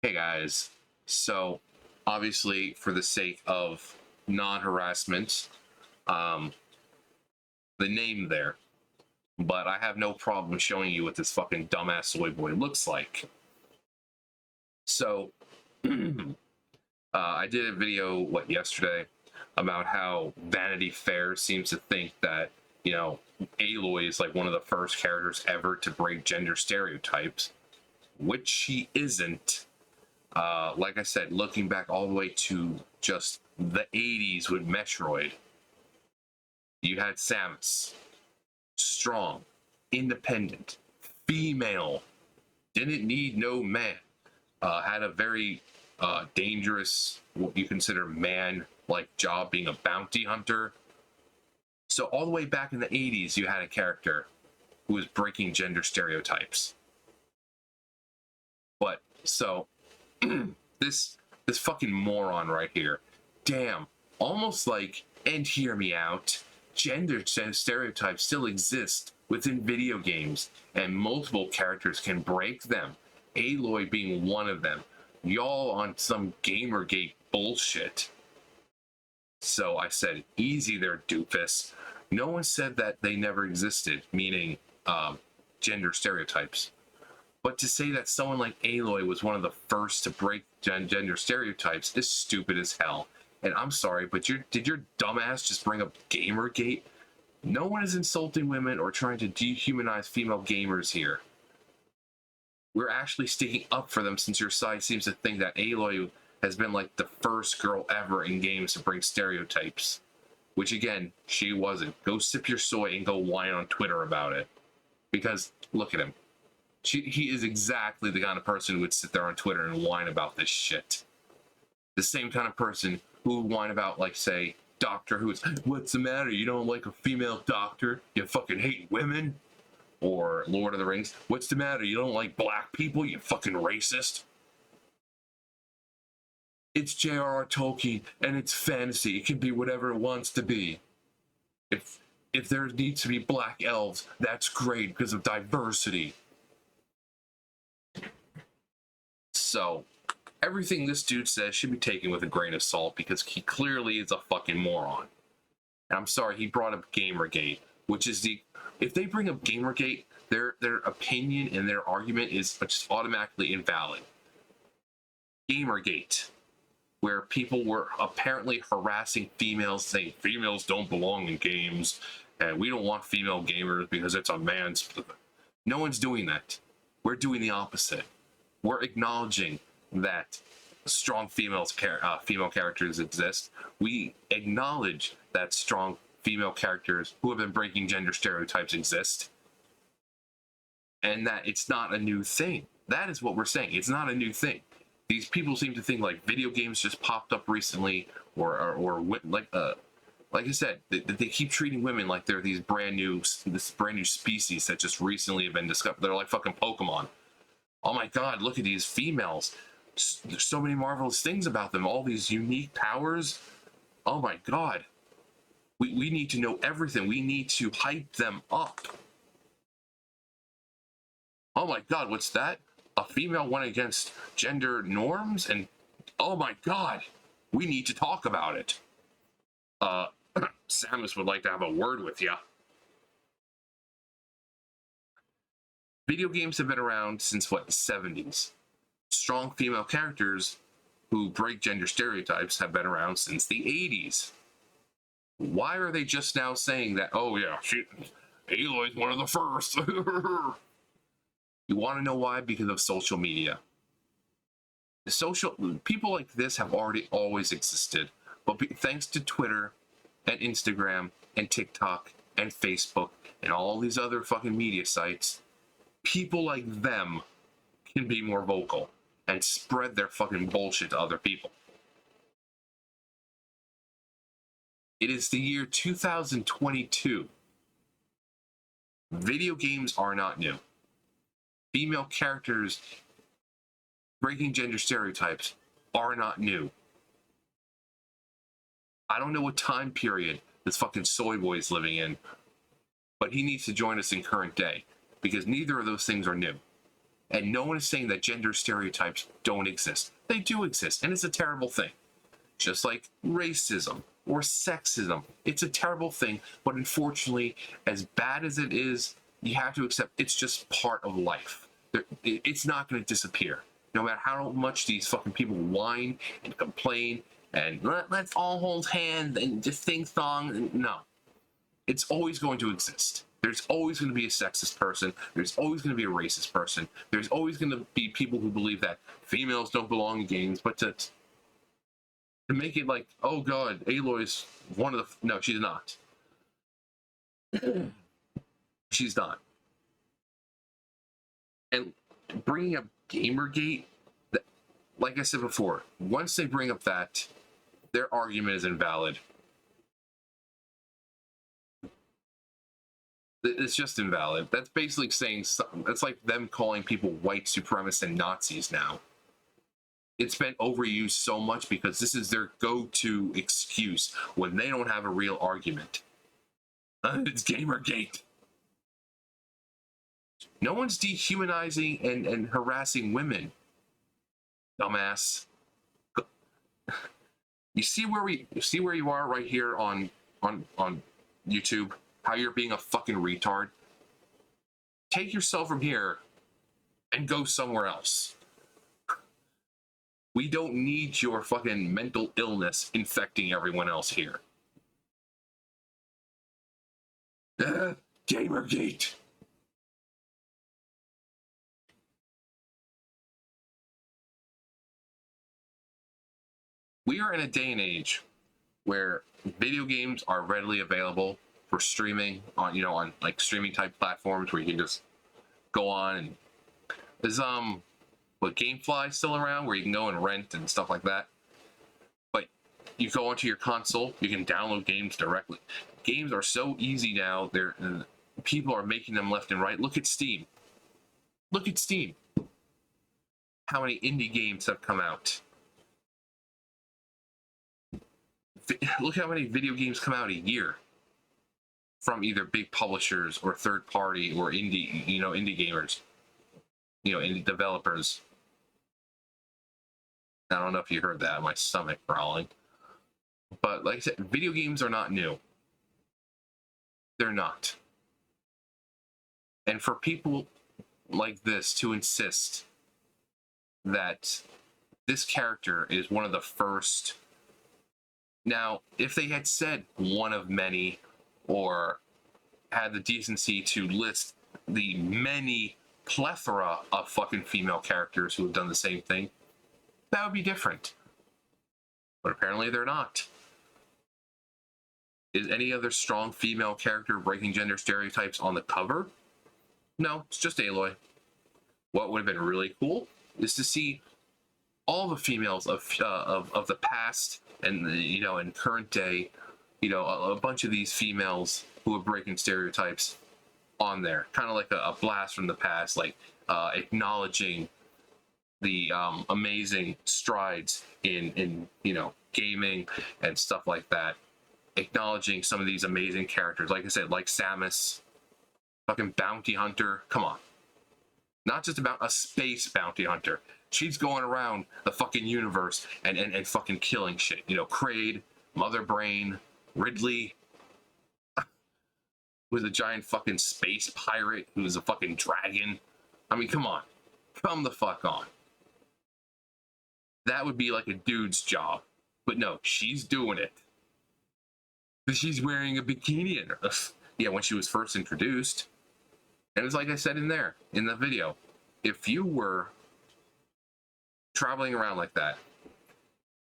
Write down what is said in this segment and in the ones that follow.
Hey guys, so obviously for the sake of non-harassment, um, the name there, but I have no problem showing you what this fucking dumbass soy boy looks like. So, I did a video, yesterday, about how Vanity Fair seems to think that, Aloy is like one of the first characters ever to break gender stereotypes, which she isn't. Like I said, looking back all the way to just the 80s with Metroid, you had Samus, strong, independent, female, didn't need no man, had a very dangerous, what you consider man-like job being a bounty hunter. So all the way back in the 80s, you had a character who was breaking gender stereotypes. But so this fucking moron right here, damn, almost like, and hear me out, gender stereotypes still exist within video games, and multiple characters can break them, Aloy being one of them. Y'all on some Gamergate bullshit. So I said, easy there, doofus. No one said that they never existed, meaning gender stereotypes. But to say that someone like Aloy was one of the first to break gender stereotypes is stupid as hell. And I'm sorry, but did your dumbass just bring up Gamergate? No one is insulting women or trying to dehumanize female gamers here. We're actually sticking up for them, since your side seems to think that Aloy has been like the first girl ever in games to break stereotypes. Which again, she wasn't. Go sip your soy and go whine on Twitter about it. Because look at him. He is exactly the kind of person who would sit there on Twitter and whine about this shit. The same kind of person who would whine about, like, say, Doctor Who's, what's the matter? You don't like a female doctor? You fucking hate women? Or Lord of the Rings, what's the matter? You don't like black people? You fucking racist? It's J.R.R. Tolkien, and it's fantasy. It can be whatever it wants to be. If there needs to be black elves, that's great because of diversity. So, everything this dude says should be taken with a grain of salt, because he clearly is a fucking moron. And I'm sorry, he brought up Gamergate, which is if they bring up Gamergate, their opinion and their argument is just automatically invalid. Gamergate, where people were apparently harassing females, saying females don't belong in games, and we don't want female gamers because it's a man's... No one's doing that. We're doing the opposite. We're acknowledging that strong female characters exist. We acknowledge that strong female characters who have been breaking gender stereotypes exist, and that it's not a new thing. That is what we're saying. It's not a new thing. These people seem to think like video games just popped up recently, or like I said, they keep treating women like they're this brand new species that just recently have been discovered. They're like fucking Pokemon. Oh my god, look at these females. There's so many marvelous things about them. All these unique powers. Oh my god. We need to know everything. We need to hype them up. Oh my god, what's that? A female went against gender norms? And oh my god, we need to talk about it. Samus would like to have a word with ya. Video games have been around since, what, the 70s. Strong female characters who break gender stereotypes have been around since the 80s. Why are they just now saying that, oh yeah, Aloy's one of the first? You want to know why? Because of social media. People like this have always existed, but thanks to Twitter and Instagram and TikTok and Facebook and all these other fucking media sites, people like them can be more vocal and spread their fucking bullshit to other people. It is the year 2022. Video games are not new. Female characters breaking gender stereotypes are not new. I don't know what time period this fucking soy boy is living in, but he needs to join us in current day, because neither of those things are new. And no one is saying that gender stereotypes don't exist. They do exist, and it's a terrible thing. Just like racism or sexism. It's a terrible thing, but unfortunately, as bad as it is, you have to accept it's just part of life. It's not going to disappear. No matter how much these fucking people whine and complain and let's all hold hands and just sing songs. No. It's always going to exist. There's always going to be a sexist person. There's always going to be a racist person. There's always going to be people who believe that females don't belong in games, but to make it like, oh god, Aloy's one of the... No, she's not. She's not. And bringing up Gamergate, like I said before, once they bring up that, their argument is invalid. It's just invalid. That's basically saying something. That's like them calling people white supremacists and Nazis now. It's been overused so much because this is their go-to excuse when they don't have a real argument. It's Gamergate. No one's dehumanizing and harassing women. Dumbass. You see where you are right here on YouTube? How you're being a fucking retard? Take yourself from here and go somewhere else. We don't need your fucking mental illness infecting everyone else here. Gamergate. We are in a day and age where video games are readily available for streaming on, on like streaming type platforms where you can just go on and there's Gamefly still around where you can go and rent and stuff like that. But you go onto your console, you can download games directly. Games are so easy now. People are making them left and right. Look at Steam. Look at Steam. How many indie games have come out? Look how many video games come out a year from either big publishers or third party or indie gamers, indie developers. I don't know if you heard that, my stomach growling. But like I said, video games are not new. They're not. And for people like this to insist that this character is one of the first... Now, if they had said one of many, or had the decency to list the many plethora of fucking female characters who have done the same thing, that would be different. But apparently they're not. Is any other strong female character breaking gender stereotypes on the cover? No, it's just Aloy. What would have been really cool is to see all the females of the past and in current day, a bunch of these females who are breaking stereotypes on there, kind of like a blast from the past, like acknowledging the amazing strides in gaming and stuff like that, acknowledging some of these amazing characters, like I said, like Samus, fucking bounty hunter. Come on, not just about a space bounty hunter. She's going around the fucking universe and fucking killing shit. Kraid, Mother Brain, Ridley, who's a giant fucking space pirate, who's a fucking dragon. I mean, come on. Come the fuck on. That would be like a dude's job. But no, she's doing it. She's wearing a bikini in her. Yeah, when she was first introduced. And it's like I said in the video. If you were traveling around like that,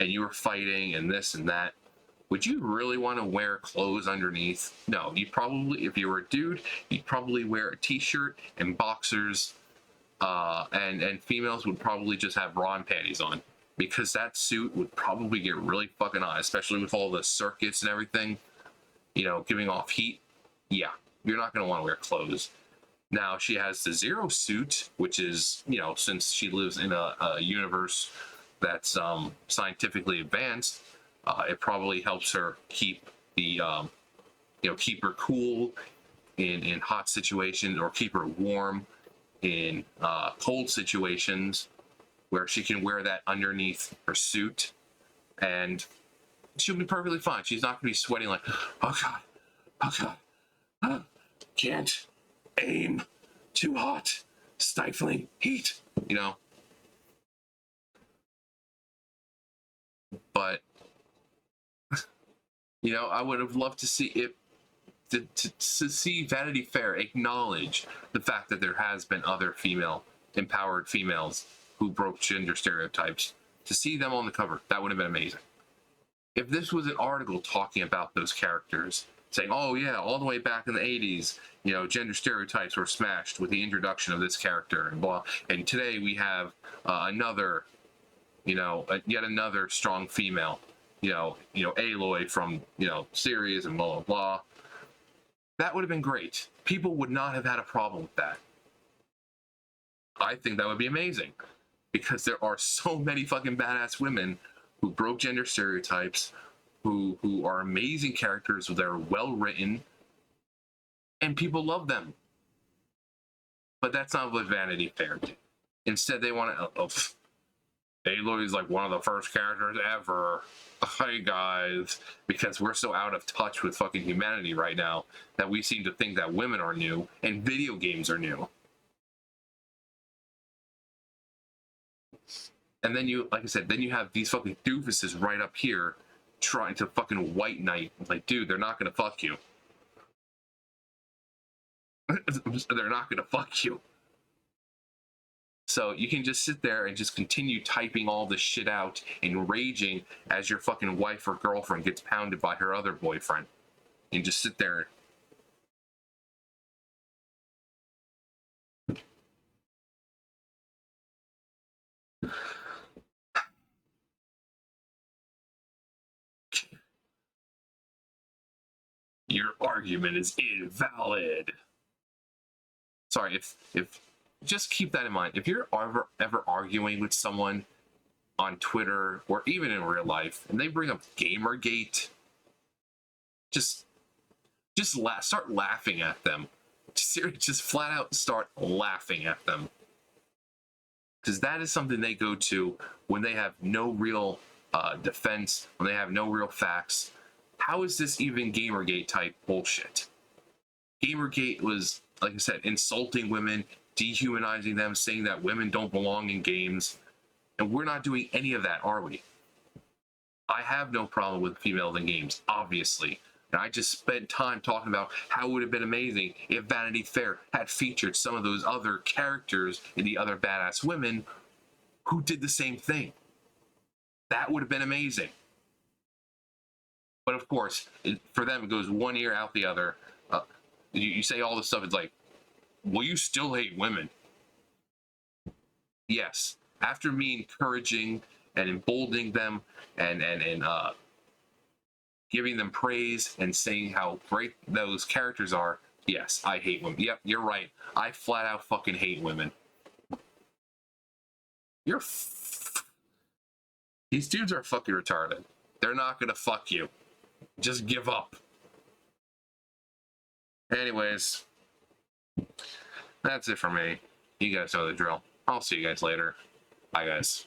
and you were fighting and this and that, would you really want to wear clothes underneath? No, you probably, if you were a dude, you'd probably wear a t-shirt and boxers, and females would probably just have bra and panties on, because that suit would probably get really fucking hot, especially with all the circuits and everything, giving off heat. Yeah, you're not going to want to wear clothes. Now, she has the Zero suit, which is, since she lives in a universe that's scientifically advanced, it probably helps her keep the, keep her cool in hot situations, or keep her warm in cold situations where she can wear that underneath her suit and she'll be perfectly fine. She's not going to be sweating like, oh God, oh God, can't aim, too hot, stifling heat, you know? But, you know, I would have loved to see it, to see Vanity Fair acknowledge the fact that there has been other empowered females who broke gender stereotypes. To see them on the cover, that would have been amazing. If this was an article talking about those characters, saying, oh yeah, all the way back in the 80s, you know, gender stereotypes were smashed with the introduction of this character and blah, and today we have another, you know, yet another strong female, you know, Aloy from, you know, series and blah, blah, blah. That would have been great. People would not have had a problem with that. I think that would be amazing because there are so many fucking badass women who broke gender stereotypes, who are amazing characters, that are well written, and people love them. But that's not what Vanity Fair did. Instead, they want to. Aloy is like one of the first characters ever. Hi guys, because we're so out of touch with fucking humanity right now that we seem to think that women are new and video games are new. And then you, like I said, then you have these fucking doofuses right up here trying to fucking white knight. Like, dude, they're not gonna fuck you. They're not gonna fuck you. So you can just sit there and just continue typing all this shit out and raging as your fucking wife or girlfriend gets pounded by her other boyfriend. And just sit there. Your argument is invalid. Sorry, if just keep that in mind. If you're ever arguing with someone on Twitter or even in real life and they bring up Gamergate, just start laughing at them. Just flat out start laughing at them. Because that is something they go to when they have no real defense, when they have no real facts. How is this even Gamergate type bullshit? Gamergate was, like I said, insulting women, dehumanizing them, saying that women don't belong in games. And we're not doing any of that, are we? I have no problem with females in games, obviously. And I just spent time talking about how it would have been amazing if Vanity Fair had featured some of those other characters and the other badass women who did the same thing. That would have been amazing. But of course, for them, it goes one ear out the other. You say all this stuff, it's like, well, you still hate women. Yes. After me encouraging and emboldening them and giving them praise and saying how great those characters are, yes, I hate women. Yep, you're right. I flat out fucking hate women. These dudes are fucking retarded. They're not gonna fuck you. Just give up. Anyways, that's it for me. You guys know the drill. I'll see you guys later. Bye, guys.